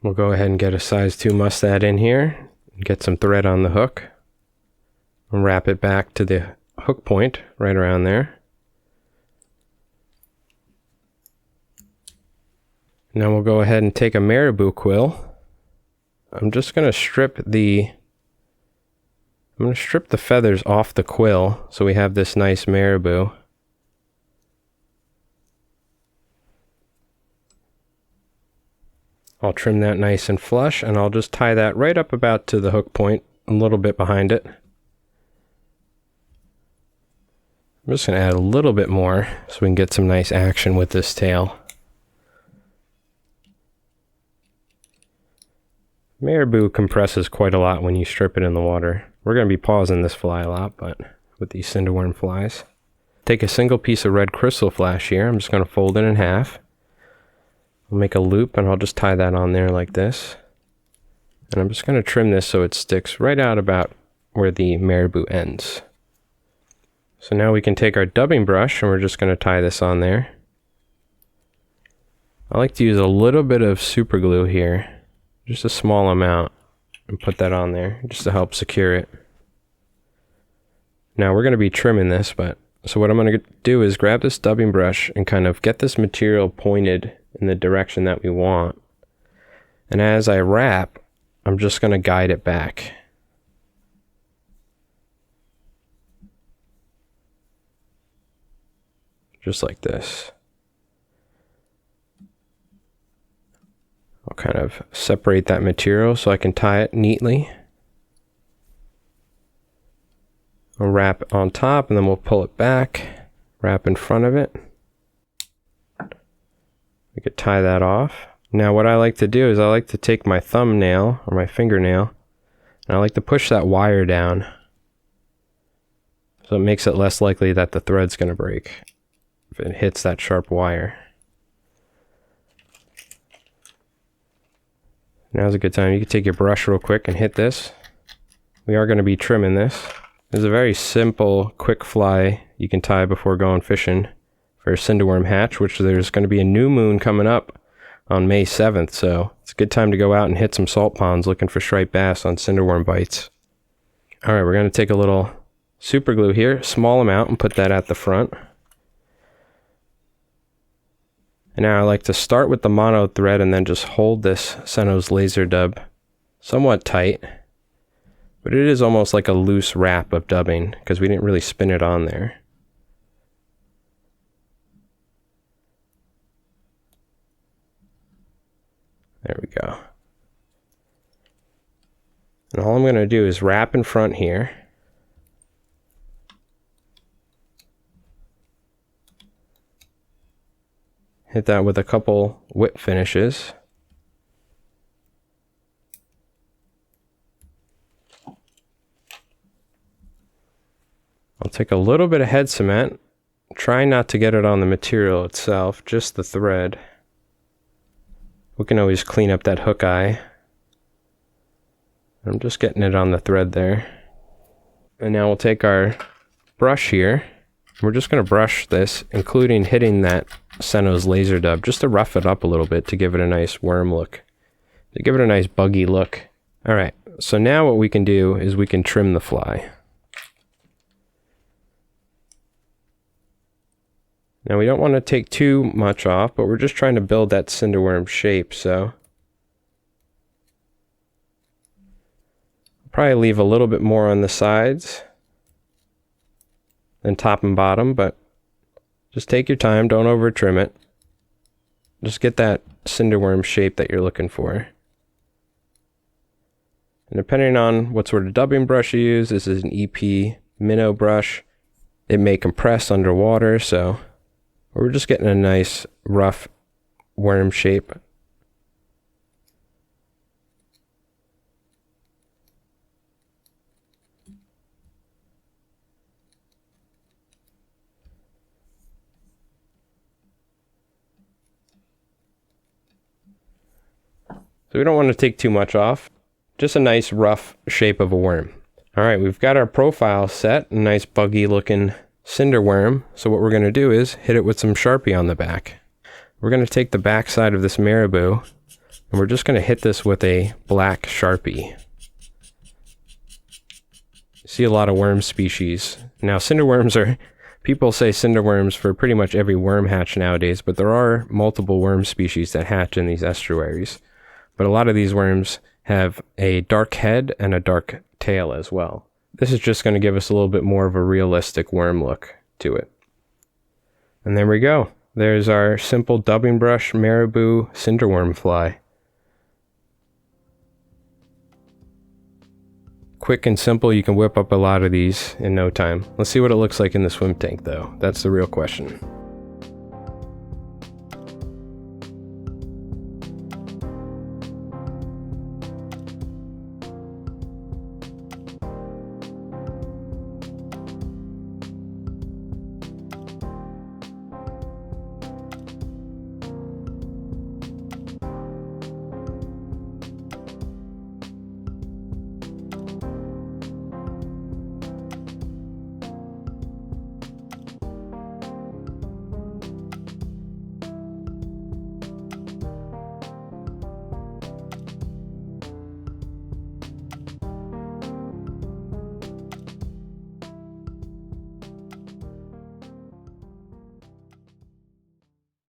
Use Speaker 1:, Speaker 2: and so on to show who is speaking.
Speaker 1: We'll go ahead and get a size 2 Mustad in here, and get some thread on the hook, and wrap it back to the hook point right around there. Now we'll go ahead and take a Marabou quill. I'm just going to strip the feathers off the quill so we have this nice Marabou. I'll trim that nice and flush, and I'll just tie that right up about to the hook point, a little bit behind it. I'm just going to add a little bit more so we can get some nice action with this tail. Marabou compresses quite a lot when you strip it in the water. We're going to be pausing this fly a lot, but with these cinderworm flies. Take a single piece of red Krystal Flash here. I'm just going to fold it in half. I'll make a loop and I'll just tie that on there like this. And I'm just going to trim this so it sticks right out about where the Marabou ends. So now we can take our dubbing brush and we're just going to tie this on there. I like to use a little bit of super glue here, just a small amount, and put that on there just to help secure it. Now we're going to be trimming this, so what I'm going to do is grab this dubbing brush and kind of get this material pointed in the direction that we want. And as I wrap, I'm just going to guide it back. Just like this. I'll kind of separate that material so I can tie it neatly. I'll wrap on top and then we'll pull it back, wrap in front of it. We could tie that off. Now what I like to do is I like to take my thumbnail or my fingernail and I like to push that wire down so it makes it less likely that the thread's going to break if it hits that sharp wire. Now's a good time. You can take your brush real quick and hit this. We are going to be trimming this. This is a very simple, quick fly you can tie before going fishing for a cinderworm hatch, which there's going to be a new moon coming up on May 7th, so it's a good time to go out and hit some salt ponds looking for striped bass on cinderworm bites. Alright, we're going to take a little super glue here, small amount, and put that at the front. And now I like to start with the mono thread and then just hold this Senyo's laser dub somewhat tight. But it is almost like a loose wrap of dubbing because we didn't really spin it on there. There we go. And all I'm going to do is wrap in front here. Hit that with a couple whip finishes. I'll take a little bit of head cement. Try not to get it on the material itself, just the thread. We can always clean up that hook eye. I'm just getting it on the thread there. And now we'll take our brush here. We're just going to brush this, including hitting that Senyo's laser dub, just to rough it up a little bit to give it a nice worm look. To give it a nice buggy look. Alright, so now what we can do is we can trim the fly. Now we don't want to take too much off, but we're just trying to build that cinderworm shape, so probably leave a little bit more on the sides than top and bottom, but just take your time, don't over trim it. Just get that cinderworm shape that you're looking for. And depending on what sort of dubbing brush you use, this is an EP minnow brush. It may compress underwater, so we're just getting a nice rough worm shape. So we don't want to take too much off. Just a nice rough shape of a worm. Alright, we've got our profile set, a nice buggy looking cinder worm. So what we're going to do is hit it with some Sharpie on the back. We're going to take the back side of this Marabou, And we're just going to hit this with a black Sharpie. See a lot of worm species. Now cinder worms are, people say cinder worms for pretty much every worm hatch nowadays, but there are multiple worm species that hatch in these estuaries. But a lot of these worms have a dark head and a dark tail as well. This is just going to give us a little bit more of a realistic worm look to it. And there we go. There's our simple dubbing brush Marabou cinderworm fly. Quick and simple, you can whip up a lot of these in no time. Let's see what it looks like in the swim tank though. That's the real question.